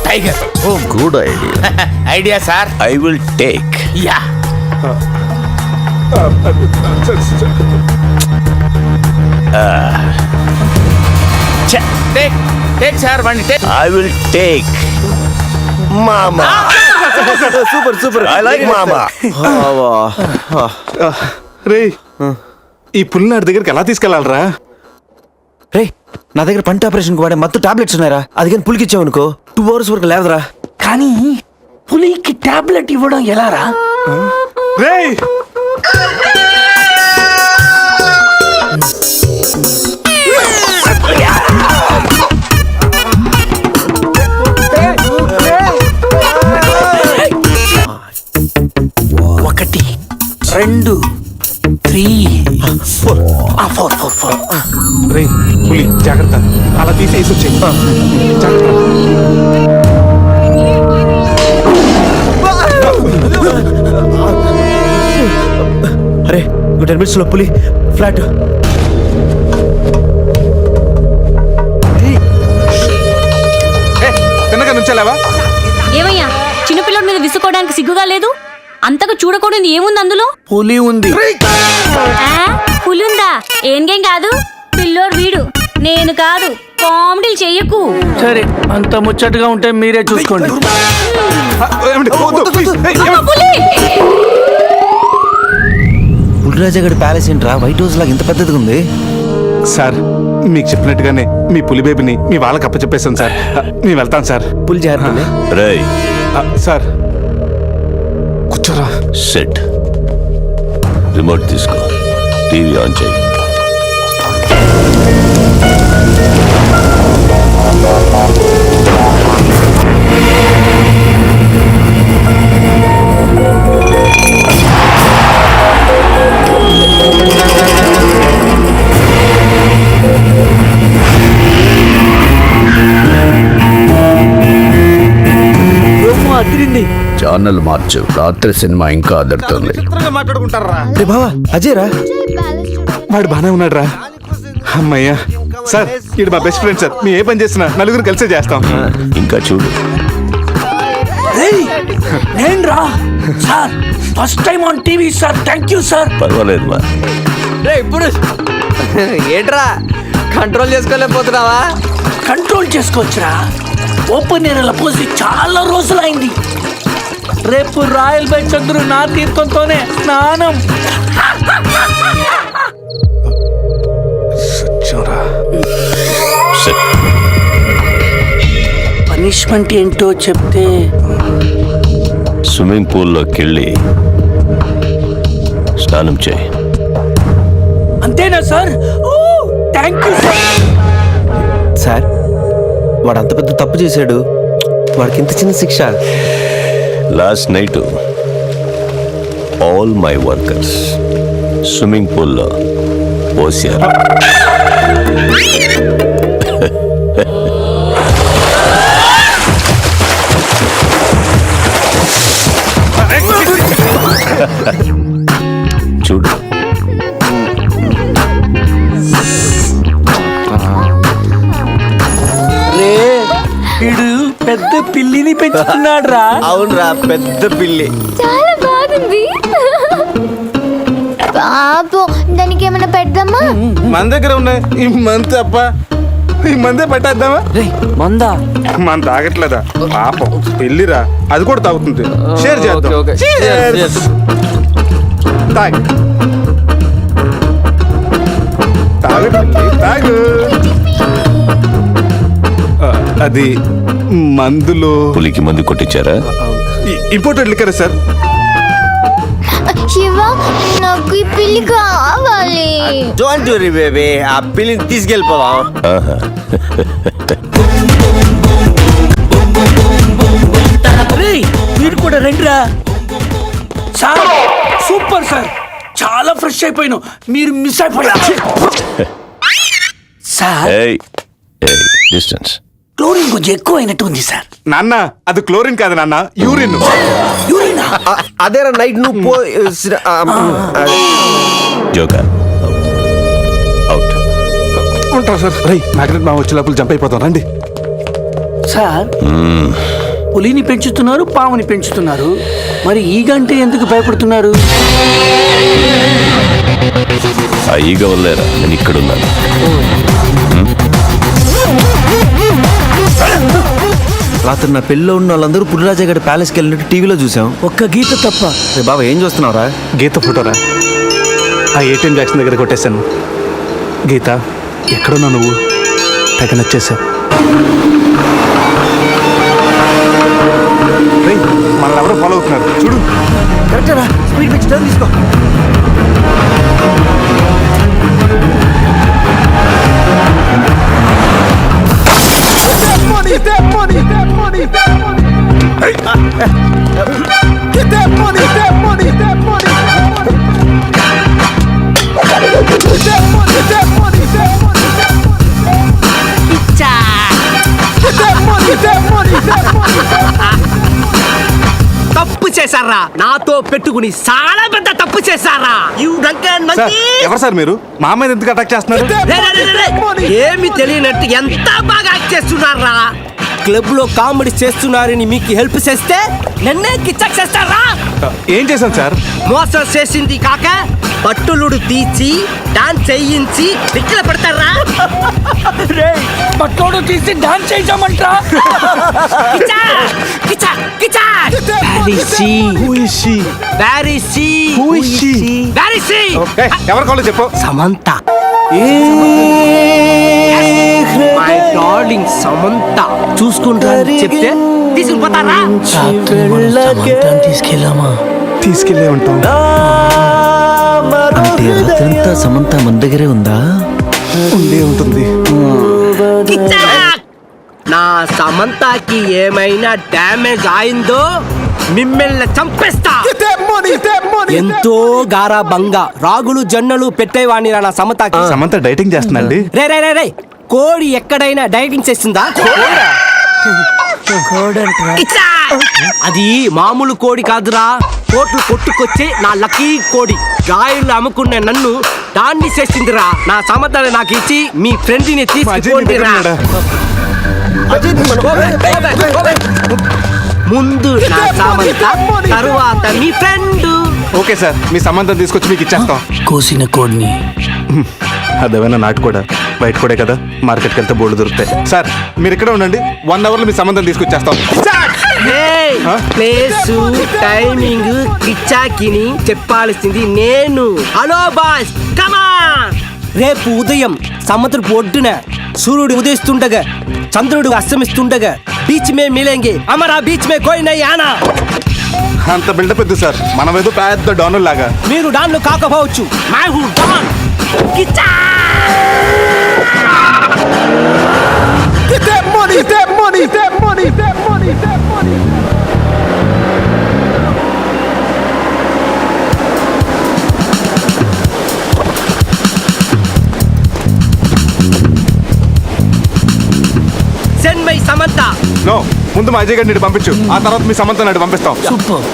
Tiger. Oh, good idea. Idea sir. I will take. Yeah. Take sir బండి take. I will take. Mama. Super I like Mama. రే ఈ పుల్లినాడి దగ్గరికి ఎలా తీసుకెళ్లాలరా? రే నా దగ్గర పంట ఆపరేషన్ వాడే మత్తు టాబ్లెట్స్ ఉన్నాయరా, అది కానీ పులికిచ్చావు అనుకో 2 hours వరకు లేవరా. కానీ పులికి టాబ్లెట్ ఇవ్వడం ఎలారా? రే ఒకటి 2 3 4. రే పులి జాగ్రత్త, అలా తీసేసి వచ్చేయి. జాగ్రత్త. అరే 10 minutes లో పులి ఫ్లాట్. తిన్నగా నుంచెలావా? ఏమయ్యా చిన్నపిల్లడి మీద విసుకోవడానికి సిగ్గుగా లేదు? అంతగా చూడకూడదు ఏముంది అందులో? పులి ఉంది. పులి ఉందా? ఏం కాదు, పిల్లోడు వీడు, నేను కాదు. కామెడీలు చెయ్యకు. సరే అంత ముచ్చటగా ఉంటే మీరే చూసుకోండి. పులిరాజగడ్ ప్యాలెస్ ఏంట్రా వైట్ హౌస్ లాగా ఇంత పెద్దదిగా ఉంది? సార్ మీకు చెప్పినట్టుగానే మీ పులి బేబీని మీ వాళ్ళకి అప్పచెప్పేశాను సార్. నేను వెళ్తాను సార్. పులి జాగ్రత్త. Ray. సార్ కూర్చోరా. Sit. రిమోట్ తీసుకో, టీవీ ఆన్ చేయి. ఛానల్ మార్చు, రాత్రి సినిమా ఇంకా అదరుతుంది. రే బావా అజయ్ రా. వాడు బానే ఉన్నాడు రా. అమ్మయ్యా సార్, ఇది మా బెస్ట్ ఫ్రెండ్ సార్. మేము ఏ పని చేసినా నలుగురు కలిసే చేస్తాం. ఇంకా చూడు. నేను రా sir, first time on TV sir. Thank you sir. పర్వాలేదు మా. ఇప్పుడు ఏంట్రా కంట్రోల్ చేసుకోలేకపోతున్నావా? కంట్రోల్ చేసుకోవచ్చురా. ఓపెన్ ఏరియాలో పోసి చాలా రోజులైంది. రేపు రాయల్ బై చంద్రు నా తీర్థంతోనే స్నానం. Sit. పనిష్మెంట్ ఏంటో చెప్తే. స్విమ్మింగ్ పూల్లోకి వెళ్ళి స్నానం చేయి. అంతేనా sir? Thank you sir. Sir వాడు అంత పెద్ద తప్పు చేశాడు, వాడికి ఇంత చిన్న శిక్ష. Last night all my workers swimming పూల్లో పోసారు. చూడు. రే వీడు పెద్ద పిల్లిని పెంచుతున్నాడు రా. అవునరా పెద్ద పిల్లి. చాలా బాగుంది. పాపం దానికి ఏమైనా పెడదామా? మన దగ్గర ఉన్నాయి ఈ మంత్ అప్ప, ఈ మందే పెట్టేద్దామా? రే మందా? మన తాగట్లేదా పాపం, పెళ్ళిరా, అది కూడా తాగుతుంది. షేర్ చేద్దాం. Cheers. తాగు తాగు తాగు. అది మందులో పులికి మందు కొట్టించారా? Imported liquor sir. శివ నాకు ఈ పిల్లి కావాలి. డోంట్ వరీ బేబీ, ఆ పిల్లిని తీసుకెళ్ళిపోవా. ఆహా. రే వీడు కూడా రండిరా. సార్ సూపర్ సార్, చాలా ఫ్రెష్ అయిపోయాను. మీరు మిస్ అయిపోయారు సార్. ఏయ్ ఏయ్ డిస్టెన్స్. క్లోరిన్ కొంచెం ఎక్కువ అయినట్టు ఉంది సార్. నాన్న అది క్లోరిన్ కాదు నాన్న, యూరిన్. యూరినా? అదేరా నైట్ నువ్వు పో. Joker out. ఉంటాం సార్. రై మ్యాగ్నెట్ మా వచ్చే లోపల జంప్ అయిపోతాం రండి. సార్ పులిని పెంచుతున్నారు, పాముని పెంచుతున్నారు, మరి ఈగంటే ఎందుకు భయపడుతున్నారు? ఆ ఈగ వల్లేరా నేను ఇక్కడున్నాను. రాత్రి నా పెళ్ళిలో ఉన్న వాళ్ళందరూ పులిరాజా గడి ప్యాలెస్కి వెళ్ళినట్టు టీవీలో చూసాం. ఒక్క గీత తప్ప. రే బాబా ఏం చూస్తున్నావురా? గీత ఫోటోరా, ఆ ఏటీఎం జాక్సన్ దగ్గర కొట్టేశాను. గీత ఎక్కడున్నా నువ్వు? తెగ నచ్చేసా. మనల్ని ఎవరో ఫాలో అవుతున్నారు చూడు. కరెక్టేరా, స్పీడ్ పెంచి టర్న్ తీసుకో. తప్పు చేశారా? నాతో పెట్టుకుని చాలా పెద్ద తప్పు చేశారా? సార్, ఎవరు సార్ మీరు? మా మీద ఎందుకు అటాక్ చేస్తున్నారు? ఏమి తెలియనట్టు ఎంత బాగా యాక్ట్ చేస్తున్నారా? క్లబ్ లో కామెడీ చేస్తున్నారని మీకు హెల్ప్ చేస్తే నన్నే కిచ్చక్ చేస్తారా? ఏం చేశాను సార్? మోసం చేసింది కాక పట్టులుడు తీసి డాన్స్ చేయించి పిక్కల పడతారా? పట్టోడు తీసి డాన్స్ చేయించామంటా. ఎవరు కావాలి చెప్పు. సమంత, మై డార్లింగ్ సమంత చూసుకుంటా చెప్తే తీసుకుపోతారా? తీసుకెళ్ళామా? తీసుకెళ్ళే ఉంటాం. అంటే రాత్రంతా సమంత మన దగ్గరే ఉందా? ఉండే ఉంటుంది. నా సమంతకి ఏమైనా డ్యామేజ్ అయిందో మిమ్మల్ని చంపేస్తా. ఎంతో గారాబంగా రాగులు జొన్నలు పెట్టేవాణి నా సమంతకి. సమంత డైటింగ్ చేస్తుందండి. రే రే రే రే, కోడి ఎక్కడైనా డైటింగ్ చేస్తుందా? ఇచ్చా! అది మామూలు కోడి కాదురా, కోట్లు కొట్టుకొచ్చి నా లక్కీ కోడి. గాయలు అమ్ముకున్న నన్ను దాన్ని చేసిందిరా. నా సమంతని నాకు ఇచ్చి మీ ఫ్రెండ్ ని తీసుకోండిరా. ముందు నా సమంత, తరువాత మీ ఫ్రెండ్. ఓకే సార్, మీ సంబంధం తీసుకొచ్చి మీకు ఇచ్చేస్తాం. కోసిన కోడిని అదేమైనా నాటు కూడా బయట కూడా కదా, మార్కెట్కి వెళ్తే బోర్డు దొరుకుతాయి. సార్ మీరు ఇక్కడ ఉండండి, 1 hour లో మీ సంబంధం తీసుకొచ్చేస్తాం. ప్లేసు టైమింగ్ కిచ్చాకిని చెప్పాల్సింది నేను. హలో బాస్, కమాన్. రేపు ఉదయం సముద్రపు ఒడ్డున సూర్యుడు ఉదయిస్తుండగా చంద్రుడు అస్తమిస్తుండగా బీచ్ మే మిలేంగే, అమరా బీచ్ మే కోయి నై ఆనా. అంత బిల్డప్ ఎద్దు సార్, మనం ఏదో పెద్ద డానుల్ లాగా. మీరు డాన్లు కాకపోవచ్చు, మై హూ Don. Kiccha! Send my Samantha. No, ముందు మా అజయ్ గారిని పంపించు, ఆ తర్వాత మీ సమంత నాడు పంపిస్తాం. సూపర్.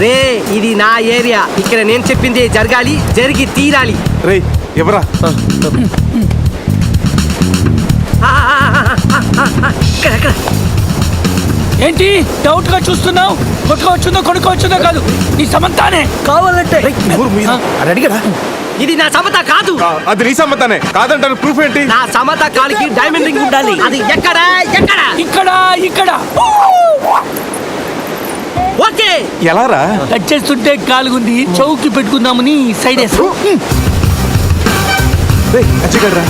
రే, ఇది నా ఏరియా, ఇక్కడ నేను చెప్పింది జరగాలి, జరిగి తీరాలి. రే ఎవరా? ఏంటి డౌట్ గా చూస్తున్నావు? కొట్టుకోవచ్చుందో కొనుక్కోవచ్చుందో కాదు, నీ సమంతానే కావాలంటే. అడిగారా? ఇది నా సమత కాదు. అది నీ సమ్మతానే కాదంటాను, ప్రూఫ్ ఏంటి? నా సమత కాలికి డైమండ్ రింగ్ ఉండాలి. అది ఎక్కడ? ఎక్కడ? ఇక్కడ ఇక్కడ. ఓకే. ఎలా రా? కట్ చేస్తుంటే కాలుగుంది, చౌకి పెట్టుకుందామని సైడ్ వేసు. అజయ్ గారు రా.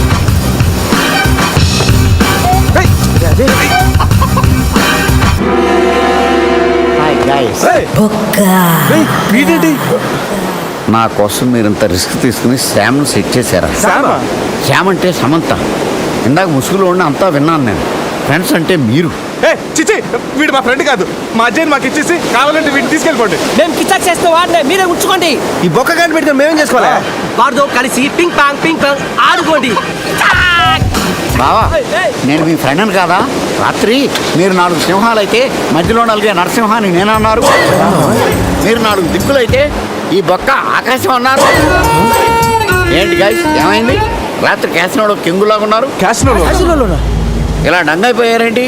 వీడేంటి? నా కోసం మీరు ఇంత రిస్క్ తీసుకుని శ్యామ్ను సెట్ చేశారా? శ్యామా? శ్యామ్ అంటే సమంత. ఇందాక ముసుగులో ఉండి అంతా విన్నాను నేను. ఫ్రెండ్స్ అంటే మీరు. చిచి, వీడు మా ఫ్రెండ్ కాదు. మా అజయ్ని మాకు ఇచ్చేసి కావాలంటే వీడిని తీసుకెళ్ళిపోండి. మేము కిచ్చా చేస్తే వాడినే మీరే ఉంచుకోండి. ఈ బొక్క గాని పెట్టుకొని మేమేం చేసుకోవాలా? వారితో కలిసి పింక్ పాంగ్ ఆడుకోండి. బావా, నేను మీ ఫ్రెండ్ కాదా? రాత్రి మీరు 4 సింహాలైతే మధ్యలో నలిగే నరసింహాన్ని నేనన్నారు. మీరు 4 దిక్కులైతే ఈ బొక్క ఆకాశం అన్నారు. ఏంటి గైస్, ఏమైంది? రాత్రి క్యాసినోలో కింగులాగా ఉన్నారు. క్యాసినోలో ఇలా డంగైపోయారేంటి?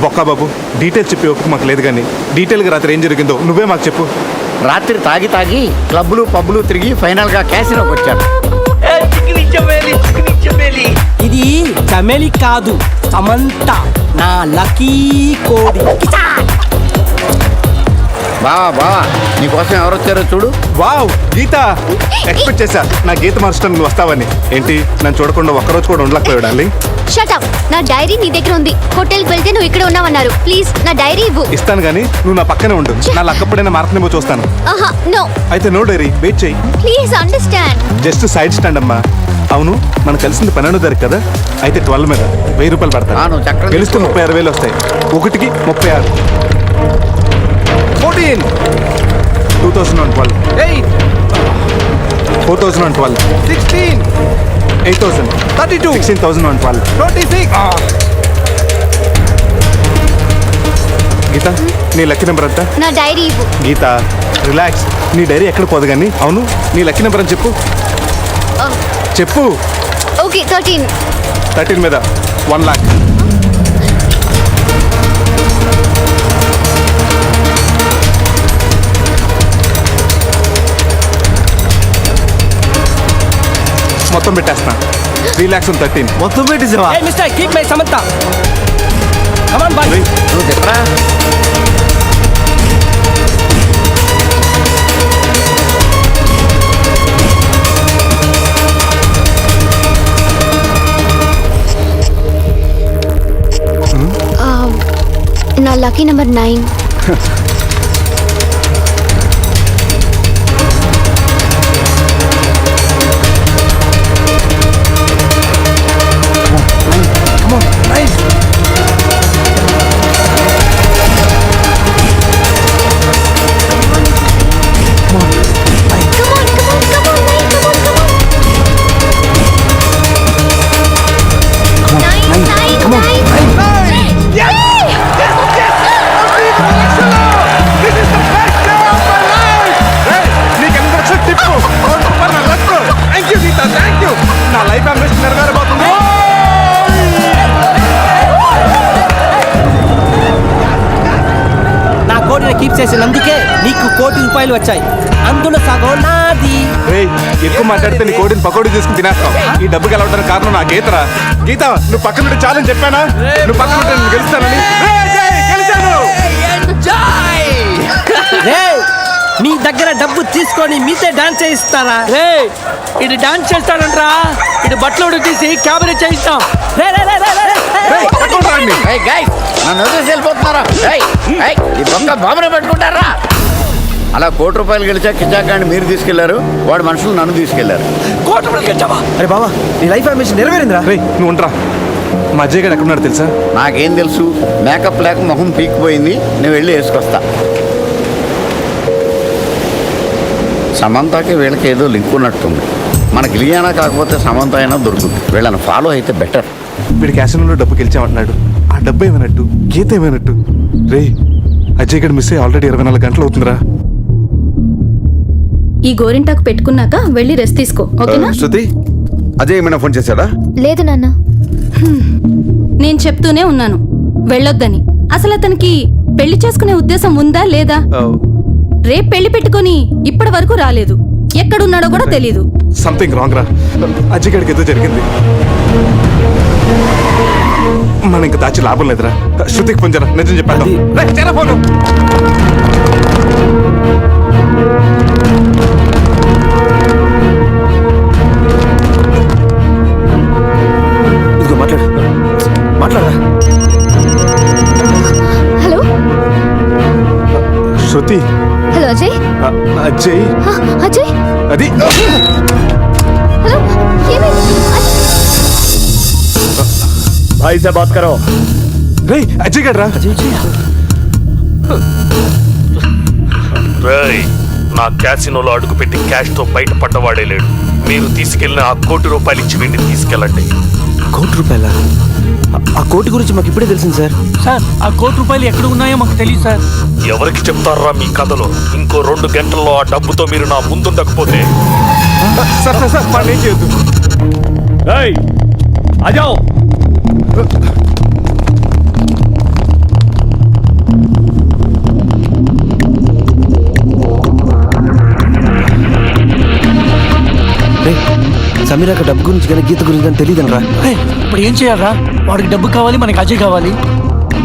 బొక్క బాబు డీటెయిల్స్ చెప్పి ఒప్పుకు మాకు లేదు కానీ డీటెయిల్గా రాత్రి ఏం జరిగిందో నువ్వే మాకు చెప్పు. రాత్రి తాగి తాగి క్లబ్లు పబ్లు తిరిగి ఫైనల్గా క్యాసినోకి వచ్చారు. ఇది చమేలి కాదు, సమంత, నా లకీ కోడి. బావా నీకోసం ఎవరు వచ్చారో చూడు. వావ్ గీత, ఎక్స్పెక్ట్ చేశా నా గీత మార్చడానికి నువ్వు వస్తావని. ఏంటి నన్ను చూడకుండా ఒక్కరోజు కూడా ఉండలేకపోయాడు డార్లింగ్. Shut up. నా డైరీ నీ దగ్గర ఉంది. హోటల్కి వెళ్తే నువ్వు ఇక్కడ ఉన్నావన్నారు. ప్లీజ్ నా డైరీ ఇవ్వు. ఇస్తాను కానీ నువ్వు నా పక్కనే ఉండు. నా లక్కప్పుడైనా మారతనేమో చూస్తాను. ఆహా నో. అయితే నో డైరీ, వెయిట్ చేయి. Please understand. Just side stand అమ్మా. అవును మనం కలిసింది 12వ తారీఖు కదా, అయితే 12 మీద 1000 రూపాయలు ఆ, నువ్వు చక్రం పడతాను. గెలిస్తే 36,000 వస్తాయి. ఒకటికి 36. 14 2012 4012 16 8000 32 16,012 26. గీత నీ లక్కీ నెంబర్ ఎంత? నా డైరీ ఇవ్వు. గీత రిలాక్స్, నీ డైరీ ఎక్కడ పోదు కానీ. అవును నీ లక్కీ నెంబర్ అని చెప్పు. చెప్పు. ఓకే 13. 13 మీద 1 lakh. మొత్తం పెట్టేస్తున్నా. 3 lakhs on 13. మొత్తం పెట్టేసావా? Hey mister, keep my Samantha. Come on, boy. నువ్వు చెప్పరా. నా లక్కీ నెంబర్ 9. నా లైఫ్ అంబిషన్ నెరవేరబోతుంది. నా కోడిని కీప్ చేసినందుకే నీకు 1 కోటి రూపాయలు వచ్చాయి. అందులో సగం నాది. రేయ్ ఎక్కువ మాట్లాడితే నీ కోడిని పకోడీ తీసుకుని తినేస్తావు. ఈ డబ్బు గెలవడానికి కారణం నా గీతరా. గీత నువ్వు పక్కన ఉంటే చాలని చెప్పానా? నువ్వు పక్కన ఉంటే నేను గెలుస్తానని. గెలిచాను. రేయ్, మీ దగ్గర డబ్బు తీసుకొని మీతో డాన్స్ చేయిస్తారా? రే ఇది డాన్స్ చేస్తాడంట్రా. ఇది బట్టలు తీసి క్యాబరే చేయిస్తాం. రే, రే, రే, రే, రే, రే. రేయ్, పట్టుకోండి రాండి. ఏయ్ గైస్, నన్ను వదిలేసి వెళ్ళిపోతున్నారా? ఈ బొక్క బాబునే పెట్టుకుంటారా? అలా 1 కోటి రూపాయలు గెలిచా కిచాకాన్ని మీరు తీసుకెళ్లారు, వాడు మనుషులు నన్ను తీసుకెళ్లారు. కోటమికి వచ్చావా? అరే బావా నీ లైఫ్ అంబిషన్ నెరవేరిందిరా. రేయ్ నువ్వు ఉండరా. మా అజయ్ గారు ఎక్కడున్నాడు తెలుసా? నాకేం తెలుసు, మేకప్ లేక మొహం పీకిపోయింది. నేను వెళ్ళి వేసుకొస్తా. సమంతకి వీళ్ళకి ఏదో లింక్ ఉన్నట్టుంది. మనకి లియానా కాకపోతే సమంత అయినా దొరుకుతుంది. వీళ్ళని ఫాలో అయితే బెటర్. వీడి క్యాసినోలో డబ్బు గెలిచామంటున్నాడు. ఆ డబ్బు ఏమైనట్టు, గీత ఏమైనట్టు? రే అజయ్ గడ్ మిస్ అయ్యి ఆల్రెడీ 24 గంటలు అవుతుందిరా. ఈ గోరింటాకు పెట్టుకున్నాక వెళ్ళి రెస్ట్ తీసుకో, ఓకేనా? శృతి అజయ్ ఏమైనా ఫోన్ చేశాడా? లేదు నాన్న. నేను చెప్తూనే ఉన్నాను వెళ్ళొద్దని. అసలు అతనికి పెళ్లి చేసుకునే ఉద్దేశం ఉందా లేదా? రేపు పెళ్లి పెట్టుకొని ఇప్పటి వరకు రాలేదు. ఎక్కడున్నాడో కూడా తెలీదు. సంథింగ్ రాంగ్ రా. అజయ్ గడికి ఏదో జరిగింది. మనం ఇంకా దాచి లాభం లేదురా. శృతికి ఫోన్ చేయరా, నిజం చెప్పేద్దాం. రేయ్, చేయరా ఫోను. ఇదిగో మాట్లాడు, మాట్లాడరా. హలో శృతి. హలో అజయ్. అజయ్ అజయ్ అది హలో ఏమైంది? भाई से बात करो. రేయ్ అజయ్ గడ్రా. రేయ్ నా క్యాసినోలో అడుగుపెట్టి క్యాష్ తో బయటపడ్డవాడే లేడు. మీరు తీసుకెళ్లిన ఆ 1 కోటి రూపాయలు ఇచ్చి వీడిని తీసుకెళ్ళండి. 1 కోటి రూపాయల? ఆ కోటి గురించి మాకు ఇప్పుడే తెలిసింది సార్. సార్ ఆ 1 కోటి రూపాయలు ఎక్కడ ఉన్నాయో మాకు తెలియదు సార్. ఎవరికి చెప్తారా మీ కథలో? ఇంకో 2 గంటల్లో ఆ డబ్బుతో మీరు నా ముందుండకపోతే సార్ సార్ సార్ మనం ఏం చేయొద్దు. आ जाओ. సమీరాక డబ్బు గురించి కానీ గీత గురించి కానీ తెలియదనరా. రేయ్, ఇప్పుడు ఏం చేయాలరా? వాడికి డబ్బు కావాలి, మనకి అజయ్ కావాలి.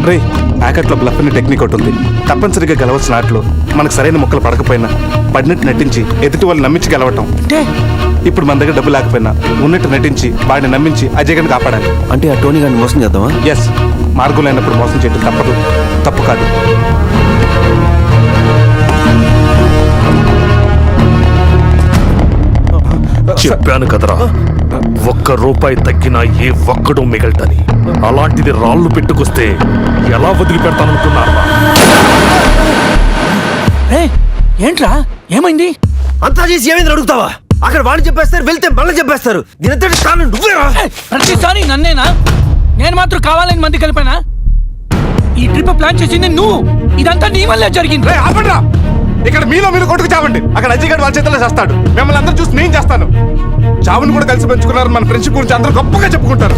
రే ప్యాకెట్లో బ్లఫ్ అనే టెక్నిక్ ఒకటి ఉంది. తప్పనిసరిగా గెలవాల్సిన ఆటలో మనకు సరైన మొక్కలు పడకపోయినా పడినట్టు నటించి ఎదుటి వాళ్ళు నమ్మించి గెలవటం. అంటే ఇప్పుడు మన దగ్గర డబ్బు లేకపోయినా ఉన్నట్టు నటించి వాడిని నమ్మించి అజయ్ గారిని కాపాడాలి. అంటే ఆ టోనీ గారిని మోసం చేద్దామా? ఎస్, మార్గం లేనప్పుడు మోసం చేయడం తప్పదు, తప్పు కాదు. చెప్పాను కదరా, ₹1 తగ్గినా ఏ ఒక్కడు మిగలటని. అలాంటిది రాళ్ళు పెట్టుకొస్తే ఎలా వదిలిపెడతాననుకున్నారా? రేయ్, ఏంట్రా ఏమైంది? అంతా చేసి ఏమైంది అడుగుతావా? అక్కడ వాడిని చెప్పేస్తారు, వెళ్తే మళ్ళీ చెప్పేస్తారు. దీని కారణం నువ్వేరా? ఏయ్, ప్రతిసారి నన్నేనా? నేను మాత్రం కావాలని మంది కలిపానా? ఈ ట్రిప్ ప్లాన్ చేసింది నువ్వు. ఇదంతా నీ వల్లే జరిగింది. రే ఆపండ్రా! ఇక్కడ మీలో మీరు కొట్టుకు చావండి. అక్కడ అజయ్ గారు వాళ్ళ చేతిలో చేస్తాడు. మిమ్మల్ని అందరూ చూసి నేను చేస్తాను. చావుని కూడా కలిసి పెంచుకున్నారు. మన ఫ్రెండ్షిప్ గురించి అందరూ గొప్పగా చెప్పుకుంటారు.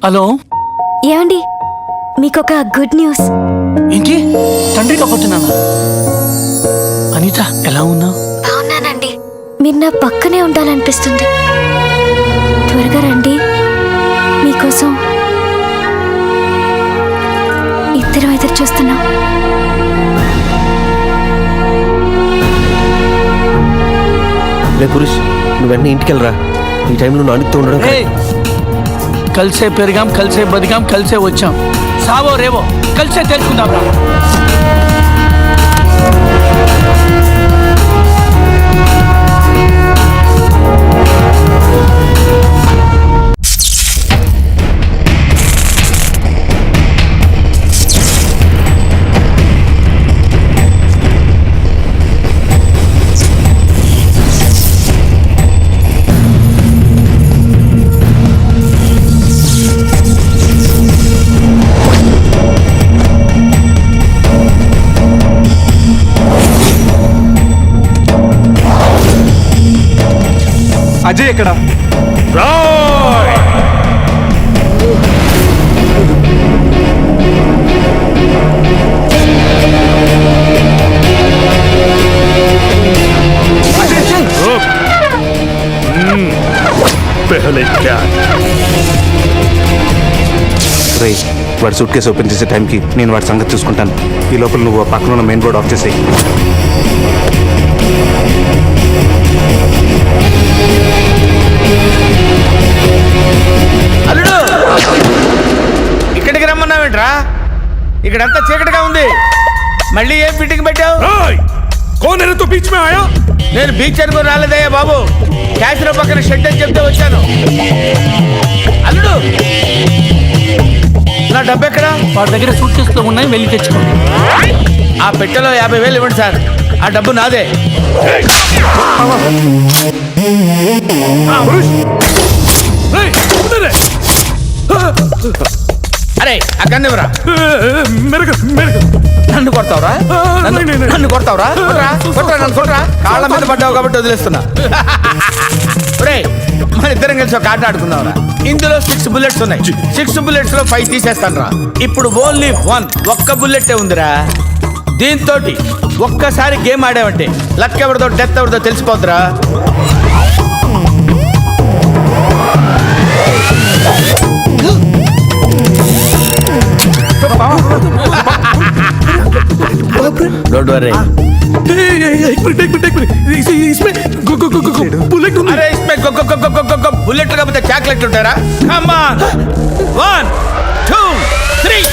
హలో, ఏమండి మీకొక గుడ్ న్యూస్. ఏంటి? తండ్రి కాబోతున్నానా? అనిత, ఎలా ఉన్నావు? బాగున్నానండి. మీరు నా పక్కనే ఉండాలనిపిస్తుంది. త్వరగా రండి, మీకోసం ఇద్దరం ఎదురు చూస్తున్నాం. రే పురుష్, నువ్వు వెంటనే ఇంటికి వెళ్ళరా. ఈ టైంలో నువ్వు అనితో ఉండడం ఏయ్, కలిసే పెరిగాం, కలిసే బతికాం, కలిసే వచ్చాం. సావో రేవో కలిసే తెలుసుకుందాం రా. అజయ్ ఎక్కడ? రాయ్! रुक। पहले क्या? రే వాడి సూట్ కేసు ఓపెన్ చేసే టైంకి నేను వాడి సంగతి చూసుకుంటాను. ఈ లోపల నువ్వు ఆ పక్కన ఉన్న మెయిన్ బోర్డ్ ఆఫ్ చేసేయి. అల్లుడు, ఇక్కడికి రమ్మన్నావేంట్రా? ఇక్కడంతా చీకటిగా ఉంది. మళ్ళీ ఏం ఫిట్టింగ్ పెట్టావు? राय! कौन है रे तू बीच में आया? నేను బీచ్ అనుకుని రాలేదయ్యా బాబు. క్యాసినో పక్కన షెడ్ అని చెప్తే వచ్చాను. అల్లుడు, నా డబ్బు ఎక్కడా? వాడి దగ్గర సూట్ కేసులో ఉన్నాయి, వెళ్ళి తెచ్చుకోండి. ఆ పెట్టెలో 50,000 ఇవ్వండి సార్. ఆ డబ్బు నాదే. Hey, उधर है। అరే ఆ గన్ను ఇవ్వరా. मेरे को నన్ను కొడతావురా? నన్ను కొడతావురా? కొట్రా, కొట్రా, నన్ను కొట్రా. కాళ్ళ మీద పడ్డావు కాబట్టి వదిలేస్తున్నా. ఒరేయ్, మన ఇద్దరం కలిసి ఒక ఆట ఆడుకుందాంరా. ఇందులో 6 బుల్లెట్స్ ఉన్నాయి. 6 బుల్లెట్స్ లో 5 తీసేస్తాను రా. ఇప్పుడు ఓన్లీ 1 ఒక్క బుల్లెట్ ఉందిరా. దీంతో ఒక్కసారి గేమ్ ఆడావంటే లక్ ఎవరిదో డెత్ ఎవరిదో తెలిసిపోద్దురా. Don't worry. एक मिनट इसमें बुलेट అరే ఇస్మే బుల్లెట్ కాకపోతే చాక్లెట్ ఉంటారా? కమ్ ఆన్ 1 2 3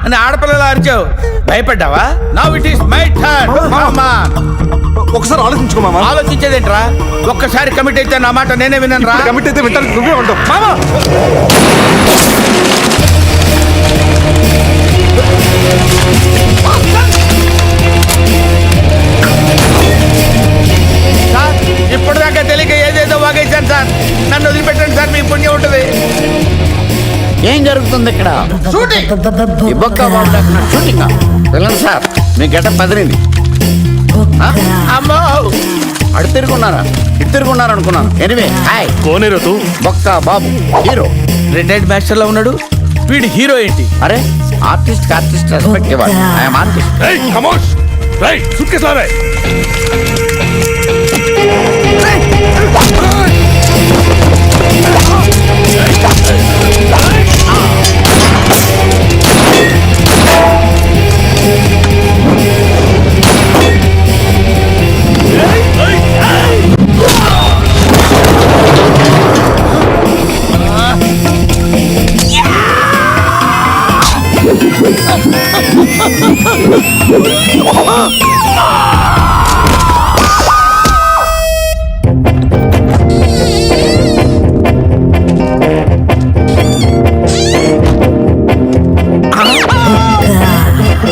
అని ఆడపిల్లలు అరిచావు, భయపడ్డావా? Now it is my turn. Come on. ఒకసారి ఆలోచించుకో మామ. ఆలోచించేదేంట్రా? ఒక్కసారి కమిట్ అయితే నా మాట నేనే విన్నాను రా. కమిట్ అయితే వింటాను, నువ్వే ఉంటావు మామా. సార్, ఇప్పటిదాకా తెలియక ఏదేదో వాగేశాను సార్. నన్ను వదిలిపెట్టండి సార్, మీ పుణ్యం ఉంటుంది. ఏం జరుగుతుంది ఇక్కడ? షూటింగ్. ఈ బొక్క బాబు డాక్టర్ షూటింగ్. వెళ్ళండి సార్, మీ గెటప్ పదిరింది. అమ్మో, అడు తిరుగున్నారా, ఇటు తిరుగున్నారా అనుకున్నాను. Anyway hi. कौन है रे तू? బొక్క బాబు హీరో. రిటైర్డ్ మాస్టర్ లో ఉన్నాడు. వీడి హీరో ఏంటి? అరే ఆర్టిస్ట్ రెస్పెక్ట్ ఇవ్వాలి. I'm artist. ఏయ్ ఖమోష్ రేయ్ సుట్కేస్ లా రే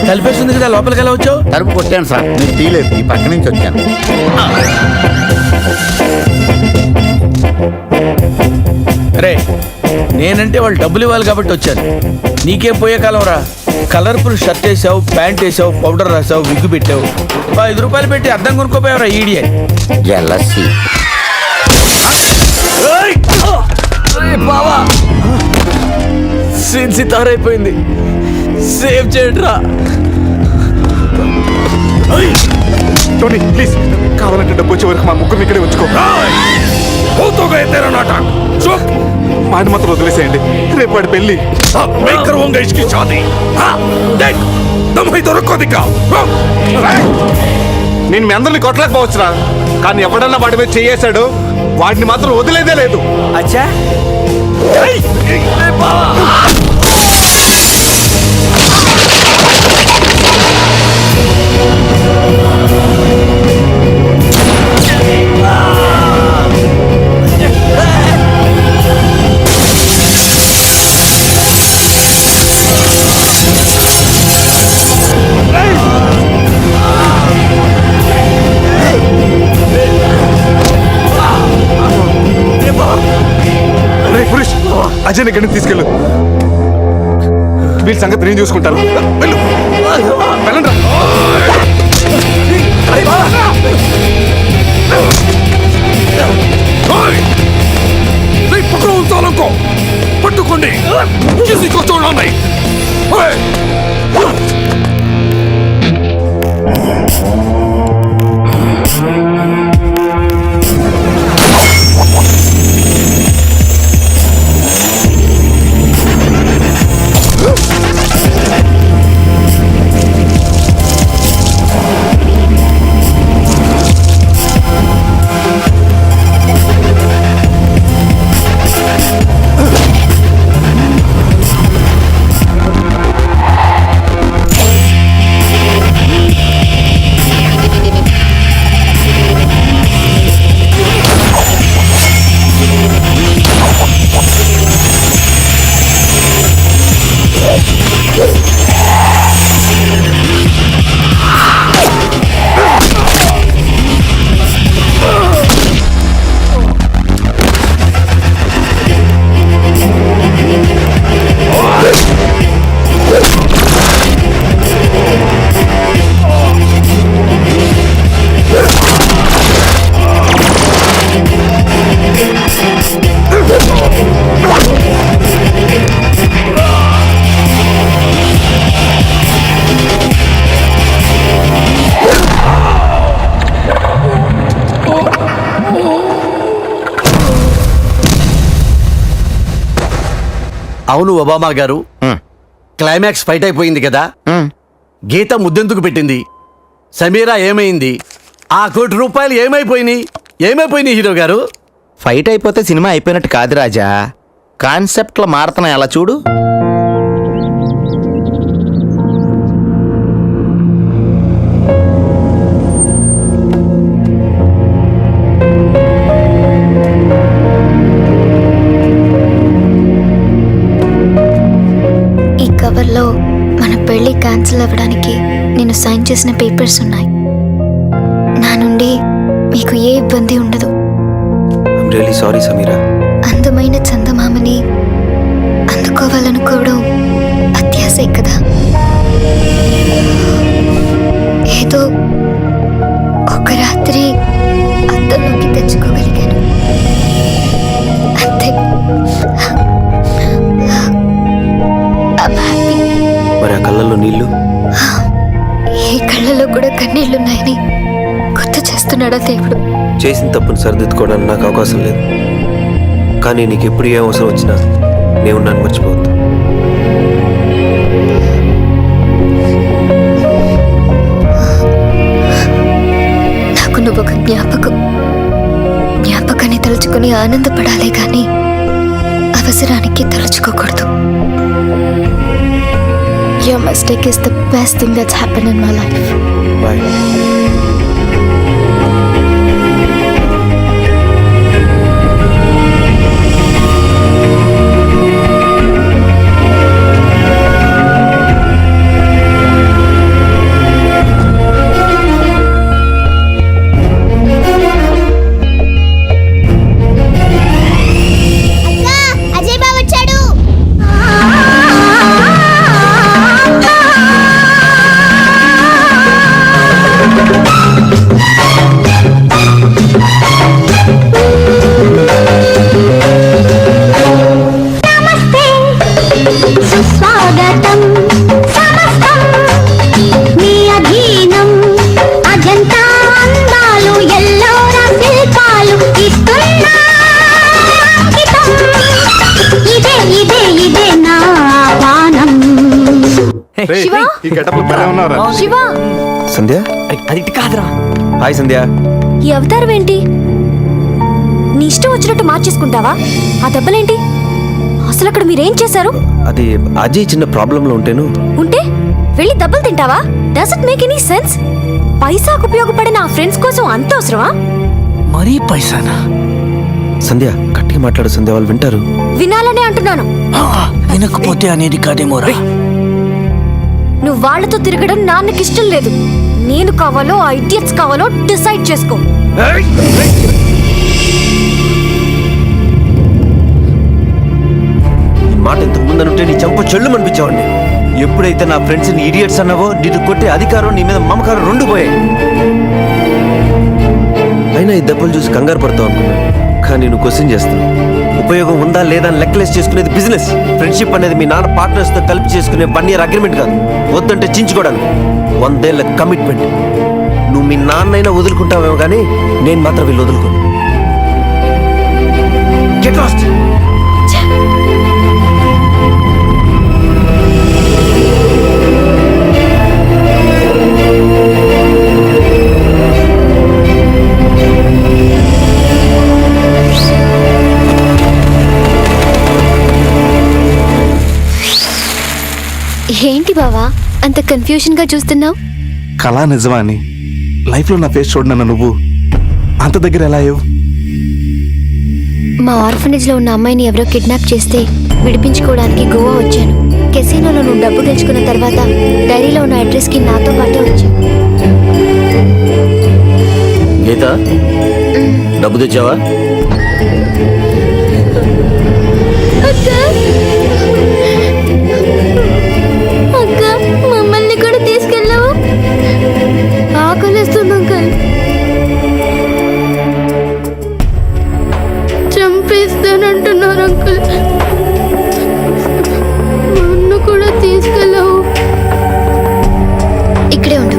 కలిపేస్తుంది కదా, లోపలికి ఎలా వచ్చావు? తలుపు కొట్టాను సార్, మీరు తీలేదు. ఈ పక్క నుంచి వచ్చాను. రే, నేనంటే వాళ్ళు డబ్బులు ఇవ్వాలి కాబట్టి వచ్చాను. నీకేం పోయే కాలం రా. కలర్ఫుల్ షర్ట్ వేసావు, ప్యాంట్ వేసావు, పౌడర్ రాసావు, విగ్గు పెట్టావు. 5 రూపాయలు పెట్టి అద్దం కొనుక్కోపోయావురా ఈడియట్. జెలసీ. బావా సీన్ సితారైపోయింది, సేవ్ చేయట్రా. టోనీ ప్లీజ్, కావాలంటే డబ్బు వచ్చే వరకు మా ముగ్గురు ఇక్కడే ఉంచుకో. వాడిని మాత్రం వదిలేసేయండి, రేపు వాడి పెళ్ళి. నేను మీ అందరిని కొట్టలేకపోవచ్చురా, కానీ ఎవడన్నా వాడి మీద చేయేశాడు, వాడిని మాత్రం వదిలేదే లేదు. అచ్చా అజయ్ ఇక్కడికి తీసుకెళ్ళు. వీళ్ళ సంగతి నేను చూసుకుంటాను. వెళ్ళు, వెళ్ళండి. పట్టుకోండి. అవును ఒబామా గారు, క్లైమాక్స్ ఫైట్ అయిపోయింది కదా, గీత ముద్దెందుకు పెట్టింది, సమీరా ఏమైంది, ఆ ₹1 కోటి ఏమైపోయినాయి హీరో గారు? ఫైట్ అయిపోతే సినిమా అయిపోయినట్టు కాదు రాజా, కాన్సెప్ట్లో మారుతున్నాయి. అలా చూడు. ఈ కవర్లో మన పెళ్లి క్యాన్సిల్ అవ్వడానికి నేను సైన్ చేసిన పేపర్స్ ఉన్నాయి. నా నుండి మీకు ఏ ఇబ్బంది ఉండదు. I'm really sorry Sameera. అందమైన చందమామని అందుకోవాలనుకోవడం అత్యాశే కదా. ఏదో ఒక రాత్రి అద్దంలోకి తెచ్చుకోగలిగాను అంతే. I'm happy. చేసిన తప్పును సరిదిద్దుకోవడానికి నాకు అవకాశం లేదు. కానీ నీకు ఎప్పుడు ఏ అవసరం వచ్చినా నేను నన్ను మర్చిపోవద్దు. నాకు నువ్వు ఒక జ్ఞాపకాన్ని తలుచుకుని ఆనందపడాలి కానీ అవసరానికి తలుచుకోకూడదు. Your mistake is the best thing that's happened in my life. Bye. Ajay బావ వచ్చాడు. సుస్వాగతం సమస్తం మీ అధీనం. అజంతా అందాలు ఎల్లోరా శిల్పాలు ఇస్తున్నా అంకితం. ఇదే నా పానం. రేయ్, శివ? ఈ గెటప్లో భలే ఉన్నావురా. శివ, సంధ్య. అది ఇటు కాదురా. హాయ్ సంధ్య. ఈ అవతారం ఏంటి? నీ ఇష్టం వచ్చినట్టు మార్చేసుకుంటావా? ఆ దెబ్బలేంటి? అసలు అక్కడ మీరేం చేశారు? అది అజయ్ చిన్న ప్రాబ్లంలో ఉంటేను. ఉంటే వెళ్ళి దెబ్బలు తింటావా? Does it make any sense? పైసాకు ఉపయోగపడే నా ఫ్రెండ్స్ కోసం అంత అవసరమా? మరీ పైసానా? సంధ్య గట్టిగా మాట్లాడు సంధ్య, వాళ్ళు వింటారు. వినాలనే అంటున్నాను. వినకపోతే అనేది కాదేమోరా. నువ్వు వాళ్ళతో తిరగడం నాన్నకి ఇష్టం లేదు. నేను కావాలో ఆ ఇడియట్స్ కావాలో డిసైడ్ చేసుకో. ఈ మాట ఇంతకు ముందనుంటే నీ చంప చెల్లు అనిపించేవాడిని. ఎప్పుడైతే నా ఫ్రెండ్స్ ని ఇడియట్స్ అన్నావో నిన్ను కొట్టే అధికారం, నీ మీద మమకారం రెండు పోయాయి. అయినా ఈ దెబ్బలు చూసి కంగారు పడతావు అనుకున్నాను, కానీ నువ్వు క్వశ్చన్ చేస్తావు. ఉపయోగం ఉందా లేదా అని లెక్కలేసి చేసుకునేది బిజినెస్. ఫ్రెండ్షిప్ అనేది మీ నాన్న పార్ట్నర్స్ తో కలిపి చేసుకునే 1 year అగ్రిమెంట్ కాదు. వద్దంటే చించుకోవడానికి 100 ఏళ్ల కమిట్మెంట్. నువ్వు మీ నాన్నైనా వదులుకుంటావేమో కానీ నేను మాత్రం వీళ్ళు వదులుకోను. Get lost. ఏంటి బావా అంత కన్ఫ్యూజన్ గా చూస్తున్నావు? కళా నిజమా అని లైఫ్లో నా ఫేస్ చూడనన్న నువ్వు అంత దగ్గర ఎలా అయ్యావు? మా ఆర్ఫనేజ్ లో ఉన్న అమ్మాయిని ఎవరో కిడ్నాప్ చేస్తే విడిపించుకోవడానికి గోవా వచ్చాను. కెసినోలో నువ్వు డబ్బు గెలుచుకున్న తర్వాత డైరీలో ఉన్న అడ్రస్ కి నాతో పాటే వచ్చాను. గీత, డబ్బు తెచ్చావా? అక్క మమ్మల్ని కూడా తీసుకెళ్ళావు. ఆకలిస్తుంది అంకల్. చంపేస్తానంటున్నారు అంకుల్. నన్ను కూడా తీసుకెళ్ళావు. ఇక్కడే ఉండు.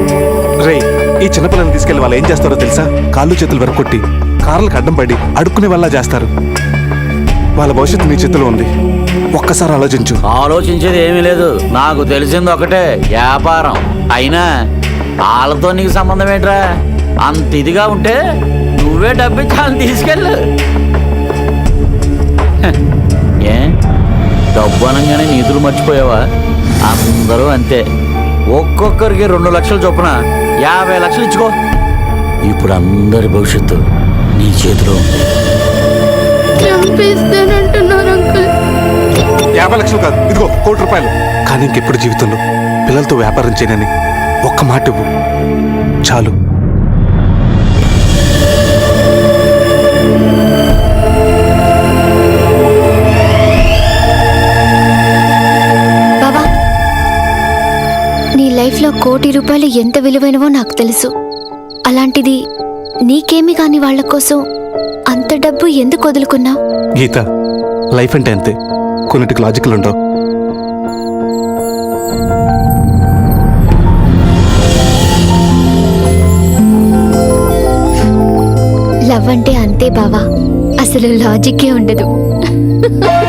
రేయ్, ఈ చిన్నపిల్లల్ని తీసుకెళ్లి వాళ్ళు ఏం చేస్తారో తెలుసా? కాళ్ళు చేతులు వెరకొట్టి కార్లకు అడ్డం పడి అడుక్కునే వాళ్ళ చేస్తారు. వాళ్ళ భవిష్యత్తు నీ చేతిలో ఉంది. ఒక్కసారి ఆలోచించు. ఆలోచించేది ఏమీ లేదు. నాకు తెలిసింది ఒకటే, వ్యాపారం. అయినా వాళ్ళతో నీకు సంబంధం ఏంట్రా? అంత ఇదిగా ఉంటే నువ్వే డబ్బిచ్చి వాళ్ళని తీసుకెళ్ళు. ఏ డబ్బు అనగానే నీతులు మర్చిపోయావా? అందరూ అంతే. ఒక్కొక్కరికి 2 లక్షలు చొప్పున 50 లక్షలు ఇచ్చుకో. ఇప్పుడు అందరి భవిష్యత్తు నీ చేతిలో ఉంది. చంపేస్తానంటున్నారు అంకుల్. 50 లక్షలు కాదు, ఇదిగో 1 కోటి రూపాయలు. కానీ ఇంకెప్పుడు జీవితంలో పిల్లలతో వ్యాపారం చేయనని ఒక్క మాట ఇవ్వు చాలు. బాబా, నీ లైఫ్లో 1 కోటి రూపాయలు ఎంత విలువైనవో నాకు తెలుసు. అలాంటిది నీకేమి కాని వాళ్ళ కోసం అంత డబ్బు ఎందుకు వదులుకున్నావు? గీత, లైఫ్ అంటే అంతే, కొన్నిటికి లాజికల్ ఉండవు. లవ్ అంటే అంతే బావా, అసలు లాజిక్కే ఉండదు.